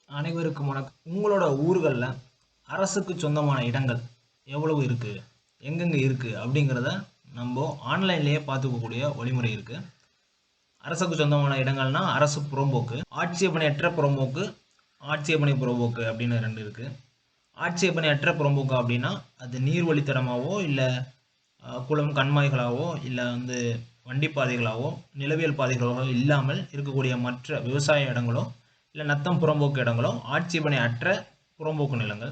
அனைவருக்கும் வணக்கம். உங்களோட ஊர்களில் அரசுக்கு சொந்தமான இடங்கள் எவ்வளவு இருக்கு, எங்கெங்க இருக்கு அப்படிங்கிறத நம்ம ஆன்லைன்லேயே பார்த்துக்கக்கூடிய வழிமுறை இருக்கு. அரசுக்கு சொந்தமான இடங்கள்னா அரசு புறம்போக்கு, ஆட்சேபணையற்ற புறம்போக்கு, ஆட்சேபணை புறம்போக்கு அப்படின்னு ரெண்டு இருக்கு. ஆட்சேபணையற்ற புறம்போக்கு அப்படின்னா அது நீர்வழித்தடமாவோ இல்லை குளம் கண்மாய்களாவோ இல்லை வண்டி பாதைகளாவோ நிலவியல் பாதைகளாவோ இல்லாமல் இருக்கக்கூடிய மற்ற விவசாய இடங்களோ இல்லை நத்தம் புறம்போக்கு இடங்களோ ஆட்சேபணை அற்ற புறம்போக்கு நிலங்கள்.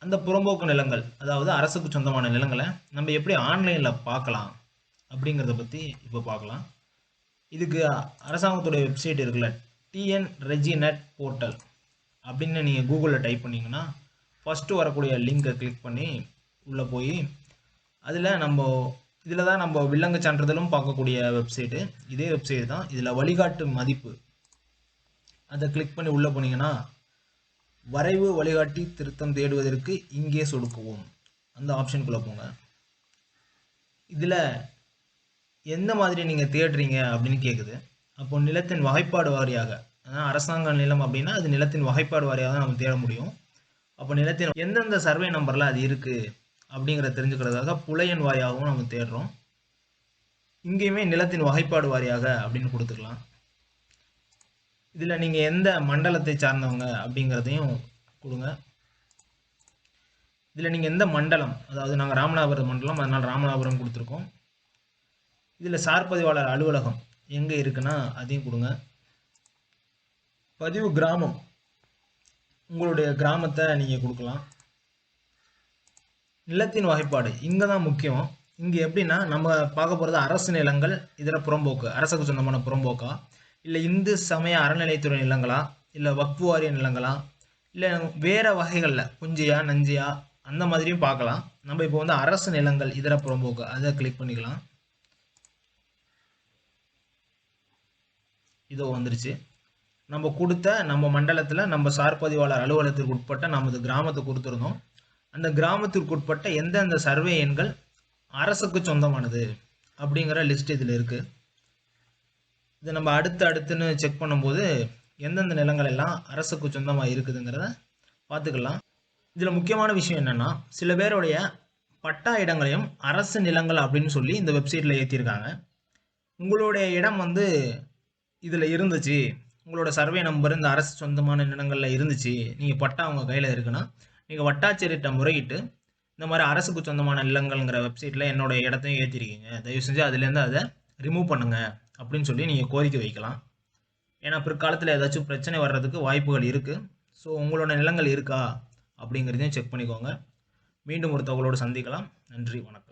அந்த புறம்போக்கு நிலங்கள் அதாவது அரசுக்கு சொந்தமான நிலங்களை நம்ம எப்படி ஆன்லைனில் பார்க்கலாம் அப்படிங்கிறத பற்றி இப்போ பார்க்கலாம். இதுக்கு அரசாங்கத்துடைய வெப்சைட் இருக்குல்ல, டிஎன் ரெஜிநெட் போர்ட்டல் அப்படின்னு நீங்கள் கூகுளில் டைப் பண்ணிங்கன்னா ஃபஸ்ட்டு வரக்கூடிய லிங்கை கிளிக் பண்ணி உள்ளே போய் இதில் தான் நம்ம வில்லங்க சான்றிதழும் பார்க்கக்கூடிய வெப்சைட்டு. இதே வெப்சைட் தான். இதில் வழிகாட்டு மதிப்பு அதை கிளிக் பண்ணி உள்ளே போனீங்கன்னா வரைவு வழிகாட்டி திருத்தம் தேடுவதற்கு இங்கே சொடுக்குவோம் அந்த ஆப்ஷனுக்குள்ளே போங்க. இதில் எந்த மாதிரி நீங்கள் தேடுறீங்க அப்படின்னு கேட்குது. அப்போ நிலத்தின் வகைப்பாடு வாரியாக, அரசாங்க நிலம் அப்படின்னா அது நிலத்தின் வகைப்பாடு வாரியாக தான் நம்ம தேட முடியும். அப்போ நிலத்தின் எந்தெந்த சர்வே நம்பரில் அது இருக்குது அப்படிங்கிறத தெரிஞ்சுக்கிறதுக்காக புலையன் வாரியாகவும் நம்ம தேடுறோம். இங்கேயுமே நிலத்தின் வகைப்பாடு வாரியாக அப்படின்னு கொடுத்துக்கலாம். இதில் நீங்கள் எந்த மண்டலத்தை சார்ந்தவங்க அப்படிங்கிறதையும் கொடுங்க. இதில் நீங்கள் எந்த மண்டலம், அதாவது நாங்கள் ராமநாதபுரம் மண்டலம், அதனால் ராமநாதபுரம் கொடுத்துருக்கோம். இதில் சார் பதிவாளர் அலுவலகம் எங்கே இருக்குன்னா அதையும் கொடுங்க. பதிவு கிராமம், உங்களுடைய கிராமத்தை நீங்கள் கொடுக்கலாம். நிலத்தின் வகைப்பாடு இங்கே தான் முக்கியம். இங்கே எப்படின்னா நம்ம பார்க்க போகிறது அரசு நிலங்கள், இதில் புறம்போக்கு, அரசுக்கு சொந்தமான புறம்போக்கா, இல்லை இந்து சமய அறநிலைத்துறை நிலங்களா, இல்லை வக்ஃபு வாரிய நிலங்களா, இல்லை வேறு வகைகளில் புஞ்சியா நஞ்சியா அந்த மாதிரியும் பார்க்கலாம். நம்ம இப்போ அரசு நிலங்கள் இதர புறம்போக்கு அதை கிளிக் பண்ணிக்கலாம். இதோ வந்துருச்சு. நம்ம கொடுத்த நம்ம மண்டலத்தில் நம்ம சார் பதிவாளர் அலுவலகத்திற்கு உட்பட்ட நமது கிராமத்தை கொடுத்துருந்தோம். அந்த கிராமத்திற்கு உட்பட்ட எந்தெந்த சர்வே எண்கள் அரசுக்கு சொந்தமானது அப்படிங்கிற லிஸ்ட் இதில் இருக்குது. இதை நம்ம அடுத்துன்னு செக் பண்ணும்போது எந்தெந்த நிலங்கள் எல்லாம் அரசுக்கு சொந்தமாக இருக்குதுங்கிறத பார்த்துக்கலாம். இதில் முக்கியமான விஷயம் என்னென்னா, சில பேருடைய பட்டா இடங்களையும் அரசு நிலங்கள் அப்படின்னு சொல்லி இந்த வெப்சைட்டில் ஏற்றிருக்காங்க. உங்களுடைய இடம் இதில் இருந்துச்சு, உங்களோட சர்வே நம்பர் இந்த அரசு சொந்தமான நிலங்களில் இருந்துச்சு, நீங்கள் பட்டா உங்கள் கையில் இருக்குன்னா நீங்கள் வட்டாட்சியர்கிட்ட முறையிட்டு இந்த மாதிரி அரசுக்கு சொந்தமான நிலங்கள்ங்கிற வெப்சைட்டில் என்னோடய இடத்தையும் ஏற்றிருக்கீங்க, தயவு செஞ்சு அதுலேருந்து அதை ரிமூவ் பண்ணுங்கள் அப்படின்னு சொல்லி நீங்கள் கோரிக்கை வைக்கலாம். ஏன்னா பிற்காலத்தில் ஏதாச்சும் பிரச்சனை வர்றதுக்கு வாய்ப்புகள் இருக்குது. ஸோ உங்களோட நிலங்கள் இருக்கா அப்படிங்கிறதையும் செக் பண்ணிக்கோங்க. மீண்டும் ஒரு தகவலோடு சந்திக்கலாம். நன்றி, வணக்கம்.